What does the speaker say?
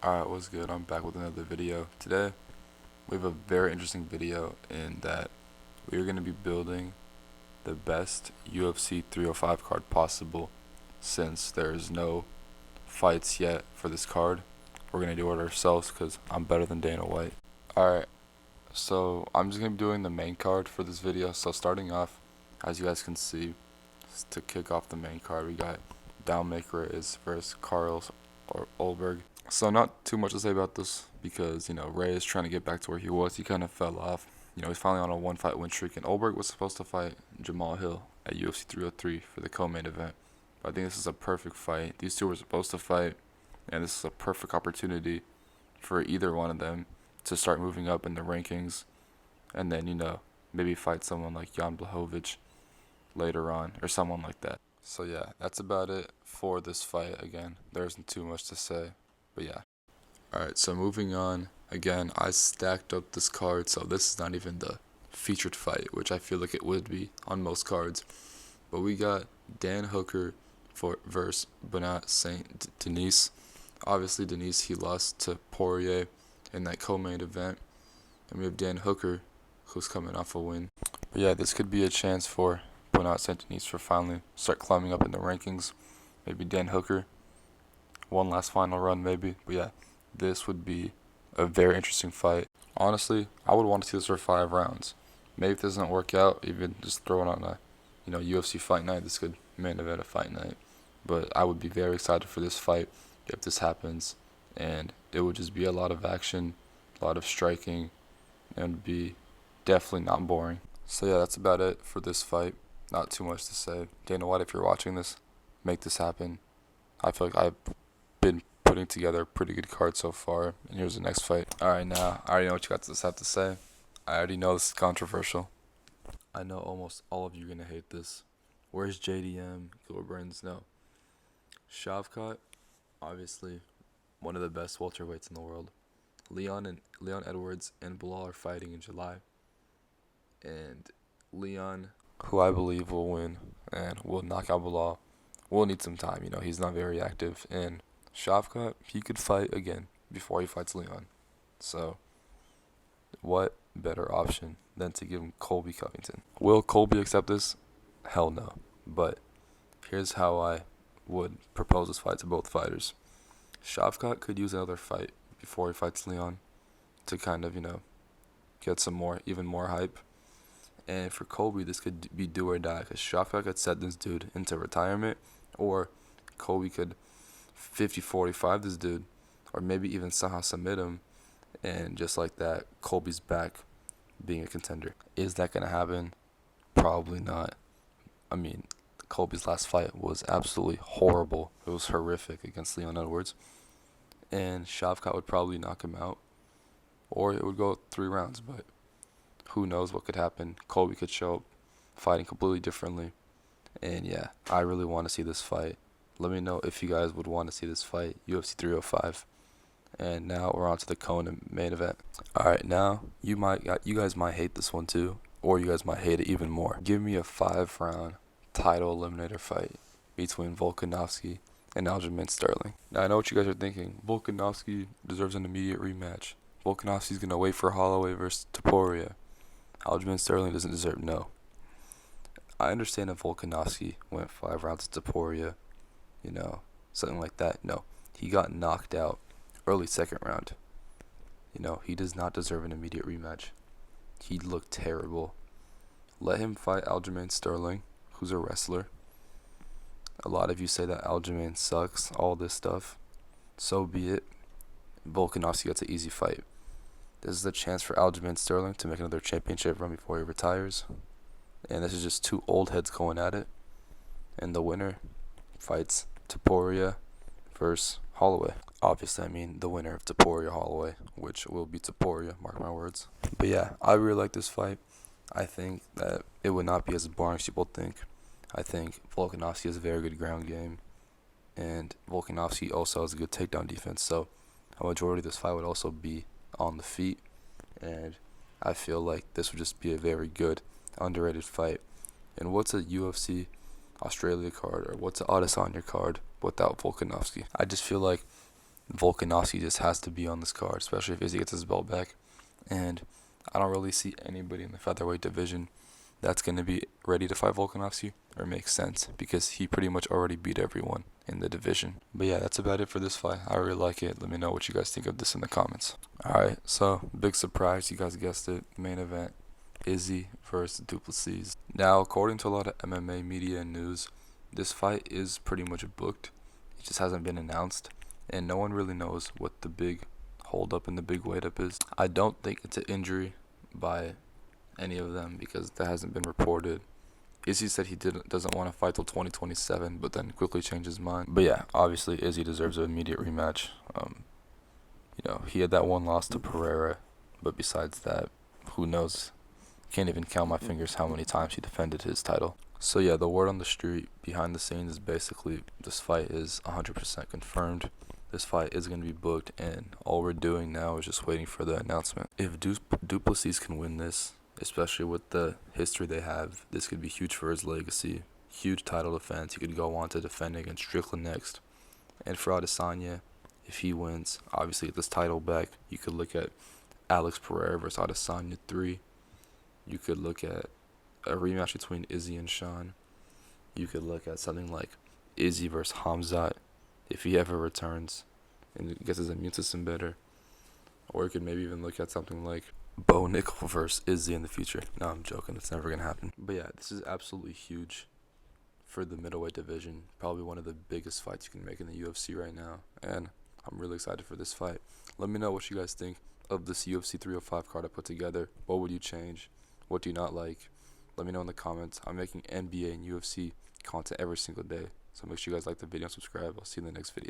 Alright, what's good? I'm back with another video. Today, we have a very interesting video in that we are going to be building the best UFC 305 card possible. Since there's no fights yet for this card, we're going to do it ourselves because I'm better than Dana White. Alright, so I'm just going to be doing the main card for this video. So starting off, as you guys can see, to kick off the main card, we got Downmaker is versus Carlos or Olberg. So not too much to say about this because, Ray is trying to get back to where he was. He kind of fell off. He's finally on a one-fight win streak, and Olberg was supposed to fight Jamal Hill at UFC 303 for the co-main event. But I think this is a perfect fight. These two were supposed to fight, and this is a perfect opportunity for either one of them to start moving up in the rankings, and then, maybe fight someone like Jan Blachowicz later on, or someone like that. So yeah, that's about it for this fight. Again, there isn't too much to say. But yeah. Alright, so moving on. Again, I stacked up this card, so this is not even the featured fight, which I feel like it would be on most cards. But we got Dan Hooker versus Benoit Saint Denis. Obviously, Denis, he lost to Poirier in that co-main event. And we have Dan Hooker, who's coming off a win. But yeah, this could be a chance for Benoit Saint Denis for finally start climbing up in the rankings. Maybe Dan Hooker. One last final run maybe, but yeah, this would be a very interesting fight. Honestly, I would want to see this for 5 rounds. Maybe if this doesn't work out, even just throw it on a UFC fight night. This could main event a fight night, but I would be very excited for this fight if this happens, and it would just be a lot of action, a lot of striking, and it would be definitely not boring. So yeah, that's about it for this fight. Not too much to say. Dana White, if you're watching this, make this happen. I feel like I've been putting together a pretty good card so far, and here's the next fight. Alright, now I already know what you guys have to say. I already know this is controversial. I know almost all of you are gonna hate this. Where's JDM? Gilbert Burns? No. Shavkat, obviously one of the best welterweights in the world. Leon Edwards and Bilal are fighting in July, and Leon, who I believe will win and will knock out Bilal, will need some time. He's not very active, and Shavkat, he could fight again before he fights Leon. So, what better option than to give him Colby Covington? Will Colby accept this? Hell no. But here's how I would propose this fight to both fighters. Shavkat could use another fight before he fights Leon to kind of, get even more hype. And for Colby, this could be do or die, because Shavkat could set this dude into retirement, or Colby could 50-45 this dude, or maybe even somehow submit him, and just like that, Colby's back being a contender. Is that going to happen? Probably not. I mean, Colby's last fight was absolutely horrible. It was horrific against Leon Edwards, and Shavkat would probably knock him out, or it would go 3 rounds, but who knows what could happen. Colby could show up fighting completely differently, and yeah, I really want to see this fight. Let me know if you guys would want to see this fight, UFC 305. And now we're on to the Conan main event. Alright, now you guys might hate this one too, or you guys might hate it even more. Give me a 5-round title eliminator fight between Volkanovski and Aljamain Sterling. Now I know what you guys are thinking. Volkanovski deserves an immediate rematch. Volkanovski's gonna wait for Holloway versus Topuria. Aljamain Sterling doesn't deserve no. I understand if Volkanovski went 5 rounds to Topuria, something like that. No, he got knocked out early 2nd round. He does not deserve an immediate rematch. He looked terrible. Let him fight Aljamain Sterling, who's a wrestler. A lot of you say that Aljamain sucks, all this stuff. So be it. Volkanovski gets an easy fight. This is a chance for Aljamain Sterling to make another championship run before he retires. And this is just 2 old heads going at it. And the winner fights Topuria versus Holloway. Obviously, I mean the winner of Topuria Holloway, which will be Topuria, mark my words. But yeah, I really like this fight. I think that it would not be as boring as people think. I think Volkanovski has a very good ground game, and Volkanovski also has a good takedown defense, so a majority of this fight would also be on the feet, and I feel like this would just be a very good, underrated fight. And what's a UFC Australia card, or what's an Adesanya card without Volkanovski? I just feel like Volkanovski just has to be on this card, especially if Izzy gets his belt back. And I don't really see anybody in the featherweight division that's going to be ready to fight Volkanovski, or makes sense, because he pretty much already beat everyone in the division. But yeah, that's about it for this fight. I really like it. Let me know what you guys think of this in the comments. Alright, so big surprise, you guys guessed it, main event, Izzy versus Duplessis. Now, according to a lot of MMA media and news, this fight is pretty much booked. It just hasn't been announced, and no one really knows what the big hold up and the big weight up is. I don't think it's an injury by any of them because that hasn't been reported. Izzy said he doesn't want to fight till 2027, but then quickly changed his mind. But yeah, obviously Izzy deserves an immediate rematch. He had that one loss to Pereira, but besides that, who knows? Can't even count my fingers how many times he defended his title. So yeah, the word on the street behind the scenes is basically this fight is 100% confirmed. This fight is going to be booked, and all we're doing now is just waiting for the announcement. If Duplessis can win this, especially with the history they have, this could be huge for his legacy. Huge title defense. He could go on to defend against Strickland next. And for Adesanya, if he wins, obviously get this title back, you could look at Alex Pereira versus Adesanya 3. You could look at a rematch between Izzy and Sean. You could look at something like Izzy versus Hamzat if he ever returns and gets his immune system better. Or you could maybe even look at something like Bo Nickel versus Izzy in the future. No, I'm joking. It's never going to happen. But yeah, this is absolutely huge for the middleweight division. Probably one of the biggest fights you can make in the UFC right now. And I'm really excited for this fight. Let me know what you guys think of this UFC 305 card I put together. What would you change? What do you not like? Let me know in the comments. I'm making NBA and UFC content every single day. So make sure you guys like the video and subscribe. I'll see you in the next video.